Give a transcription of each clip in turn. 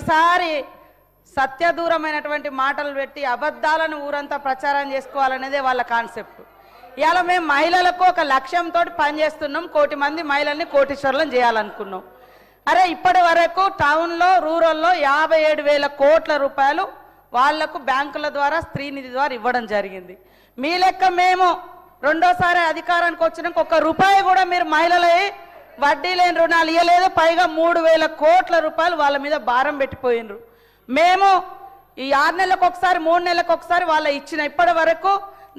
ప్రతిసారి సత్యదూరమైనటువంటి మాటలు పెట్టి అబద్ధాలను ఊరంతా ప్రచారం చేసుకోవాలనేదే వాళ్ళ కాన్సెప్ట్. ఇవాళ మేము మహిళలకు ఒక లక్ష్యంతో పనిచేస్తున్నాం. 1 కోటి మంది మహిళల్ని కోటీశ్వరులను చేయాలనుకున్నాం. అరే ఇప్పటి వరకు టౌన్లో రూరల్లో 57,000 కోట్ల రూపాయలు వాళ్లకు బ్యాంకుల ద్వారా స్త్రీనిధి ద్వారా ఇవ్వడం జరిగింది. మీ లెక్క మేము రెండోసారి అధికారానికి వచ్చినాక 1 రూపాయి కూడా మీరు మహిళలై వడ్డీ లేని రుణాలు ఇవ్వలేదు. పైగా 3,000 కోట్ల రూపాయలు వాళ్ళ మీద భారం పెట్టిపోయినరు. మేము ఈ 6 నెలలకు ఒకసారి 3 నెలలకు ఒకసారి వాళ్ళ ఇచ్చిన ఇప్పటి వరకు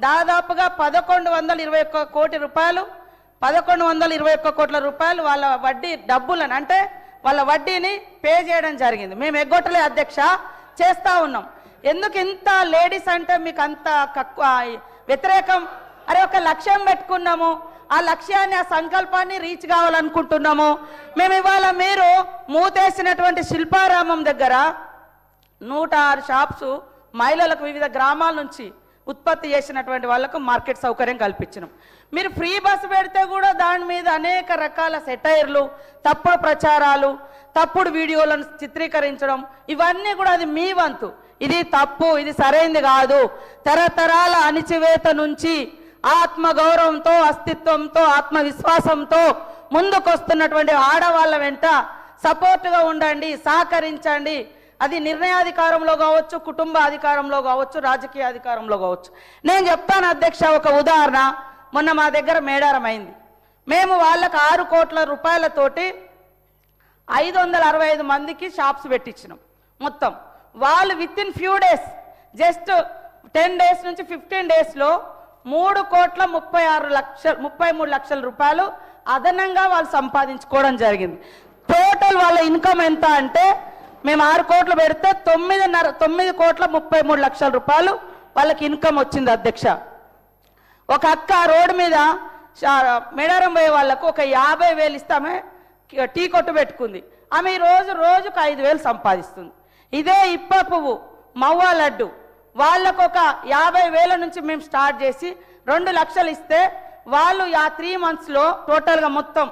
దాదాపుగా 1,121 కోటి రూపాయలు 1,121 కోట్ల రూపాయలు వాళ్ళ వడ్డీ డబ్బులను అంటే వాళ్ళ వడ్డీని పే చేయడం జరిగింది. మేము ఎగ్గొట్టలే అధ్యక్ష, చేస్తూ ఉన్నాం. ఎందుకు ఇంత లేడీస్ అంటే మీకు అంత వ్యతిరేకం? అరే ఒక లక్ష్యం పెట్టుకున్నాము, ఆ లక్ష్యాన్ని ఆ సంకల్పాన్ని రీచ్ కావాలనుకుంటున్నాము. మేము ఇవాళ మీరు మూతేసినటువంటి శిల్పారామం దగ్గర 106 షాప్స్ మహిళలకు వివిధ గ్రామాల నుంచి ఉత్పత్తి చేసినటువంటి వాళ్ళకు మార్కెట్ సౌకర్యం కల్పించినాం. మీరు ఫ్రీ బస్సు పెడితే కూడా దాని మీద అనేక రకాల సెటైర్లు, తప్పుడు ప్రచారాలు, తప్పుడు వీడియోలను చిత్రీకరించడం, ఇవన్నీ కూడా అది మీ వంతు. ఇది తప్పు, ఇది సరైంది కాదు. తరతరాల అణిచివేత నుంచి ఆత్మగౌరవంతో, అస్తిత్వంతో, ఆత్మవిశ్వాసంతో ముందుకొస్తున్నటువంటి ఆడవాళ్ళ వెంట సపోర్టుగా ఉండండి, సహకరించండి. అది నిర్ణయాధికారంలో కావచ్చు, కుటుంబ అధికారంలో కావచ్చు, రాజకీయ అధికారంలో కావచ్చు. నేను చెప్తాను అధ్యక్ష, ఒక ఉదాహరణ. మొన్న మా దగ్గర మేడారం అయింది. మేము వాళ్ళకు 6 కోట్ల రూపాయలతోటి 565 మందికి షాప్స్ పెట్టించినాం. మొత్తం వాళ్ళు within few days, just 10 days నుంచి 15 డేస్లో 3,33 లక్షల రూపాయలు అదనంగా వాళ్ళు సంపాదించుకోవడం జరిగింది. టోటల్ వాళ్ళ ఇన్కమ్ ఎంత అంటే మేము 6 కోట్లు పెడితే 9,33 లక్షల రూపాయలు వాళ్ళకి ఇన్కమ్ వచ్చింది అధ్యక్ష. ఒక అక్క రోడ్డు మీద మేడారం పోయే వాళ్ళకు ఒక 50,000 ఇస్తామే టీ కొట్టు పెట్టుకుంది. ఆమె రోజుకు 5,000 సంపాదిస్తుంది. ఇదే ఇప్ప పువ్వు, మవ్వ లడ్డు వాళ్ళకు ఒక 50,000 నుంచి మేము స్టార్ట్ చేసి 2 లక్షలు ఇస్తే వాళ్ళు 3 మంత్స్లో టోటల్గా మొత్తం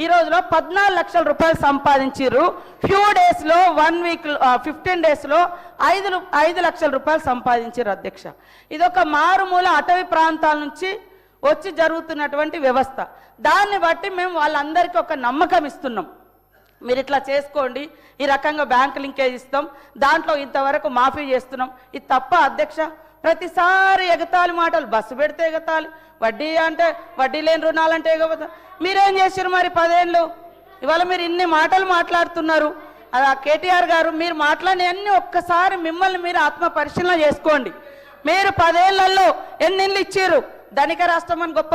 ఈ రోజులో 14 లక్షల రూపాయలు సంపాదించారు. ఫ్యూ డేస్లో 1 వీక్ 15 డేస్లో 5 లక్షల రూపాయలు సంపాదించారు అధ్యక్ష. ఇదొక మారుమూల అటవీ ప్రాంతాల నుంచి వచ్చి జరుగుతున్నటువంటి వ్యవస్థ. దాన్ని బట్టి మేము వాళ్ళందరికీ ఒక నమ్మకం ఇస్తున్నాం. మీరు ఇట్లా చేసుకోండి, ఈ రకంగా బ్యాంక్ లింకేజ్ ఇస్తాం, దాంట్లో ఇంతవరకు మాఫీ చేస్తున్నాం. ఇది తప్ప అధ్యక్ష? ప్రతిసారి ఎగతాళి మాటలు, బస్సు పెడితే ఎగతాళి, వడ్డీ అంటే వడ్డీ లేని రుణాలంటే ఎగబోతా. మీరేం చేశారు మరి 10 ఏళ్ళు? ఇవాళ మీరు ఇన్ని మాటలు మాట్లాడుతున్నారు. అది కేటీఆర్ గారు మీరు మాట్లాడినవన్నీ ఒక్కసారి మిమ్మల్ని మీరు ఆత్మ పరిశీలన చేసుకోండి. మీరు 10 ఏళ్లలో ఎన్ని ఇళ్ళు ఇచ్చారు? ధనిక రాష్ట్రం అని గొప్ప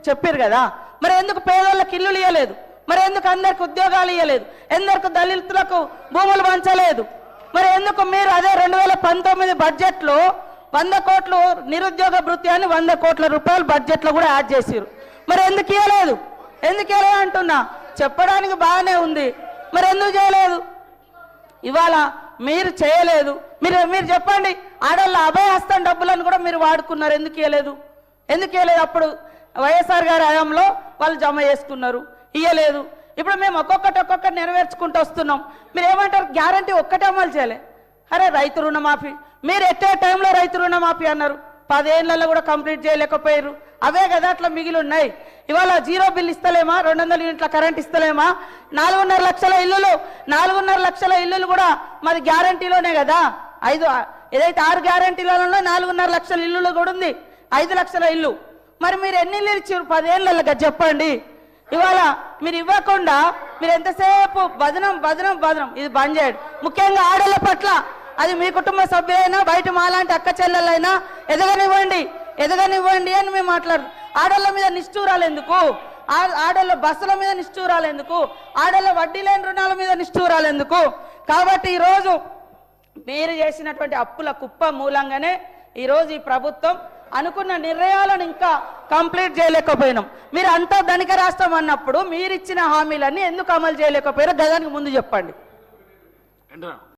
చెప్పారు కదా, మరి ఎందుకు పేదోళ్ళకి ఇల్లులు ఇవ్వలేదు? మరి ఎందుకు అందరికి ఉద్యోగాలు ఇవ్వలేదు? ఎందుకు దళితులకు భూములు పంచలేదు? మరి ఎందుకు మీరు అదే 2019 బడ్జెట్లో 100 కోట్లు నిరుద్యోగ భృతి అని 100 కోట్ల రూపాయలు బడ్జెట్లో కూడా యాడ్ చేశారు? మరి ఎందుకు ఇవ్వలేదు? ఎందుకు ఇవ్వలేదు అంటున్నా. చెప్పడానికి బాగానే ఉంది, మరి ఎందుకు చేయలేదు? ఇవాళ మీరు చేయలేదు. మీరు చెప్పండి, ఆడవాళ్ళ అభయహస్తం డబ్బులను కూడా మీరు వాడుకున్నారు, ఎందుకు ఇవ్వలేదు? అప్పుడు వైఎస్ఆర్ గారి హయాంలో వాళ్ళు జమ చేసుకున్నారు, ఇవ్వలేదు. ఇప్పుడు మేము ఒక్కొక్కటి నెరవేర్చుకుంటూ వస్తున్నాం. మీరు ఏమంటారు? గ్యారంటీ ఒక్కటే అమలు చేయలే. అరే రైతు రుణమాఫీ మీరు ఎట్టే టైంలో రైతు రుణమాఫీ అన్నారు, 10 ఏళ్లలో కూడా కంప్లీట్ చేయలేకపోయారు. అవే కదా అట్లా మిగిలి ఉన్నాయి. ఇవాళ 0 బిల్ ఇస్తలేమా? 200 యూనిట్ల కరెంట్ ఇస్తలేమా? 4.5 లక్షల ఇల్లులు 4.5 లక్షల ఇల్లులు కూడా మాది గ్యారంటీలోనే కదా. ఏదైతే 6 గ్యారంటీలలో 4.5 లక్షల ఇల్లులు కూడా ఉంది, 5 లక్షల ఇల్లు. మరి మీరు ఎన్ని ఇల్లు ఇచ్చారు 10 ఏళ్ళగా చెప్పండి? ఇవాళ మీరు ఇవ్వకుండా మీరు ఎంతసేపు బదనం. ఇది బంద్ చేయండి. ముఖ్యంగా ఆడళ్ళ పట్ల, అది మీ కుటుంబ సభ్యులైనా బయట మాలాంటి అక్క చెల్లెలైనా ఎదగనివ్వండి అని మేము మాట్లాడు. ఆడళ్ళ మీద నిష్ఠూరాలు ఎందుకు? ఆడళ్ళ బస్సుల మీద నిష్ఠూరాలు ఎందుకు? ఆడళ్ళ వడ్డీ లేని రుణాల మీద నిష్ఠూరాలు ఎందుకు? కాబట్టి ఈరోజు మీరు చేసినటువంటి అప్పుల కుప్ప మూలంగానే ఈరోజు ఈ ప్రభుత్వం అనుకున్న నిర్ణయాలను ఇంకా కంప్లీట్ చేయలేకపోయినాం. మీరు అంతా ధనిక రాష్ట్రం అన్నప్పుడు మీరు ఇచ్చిన హామీలన్నీ ఎందుకు అమలు చేయలేకపోయారో గదానికి ముందు చెప్పండి.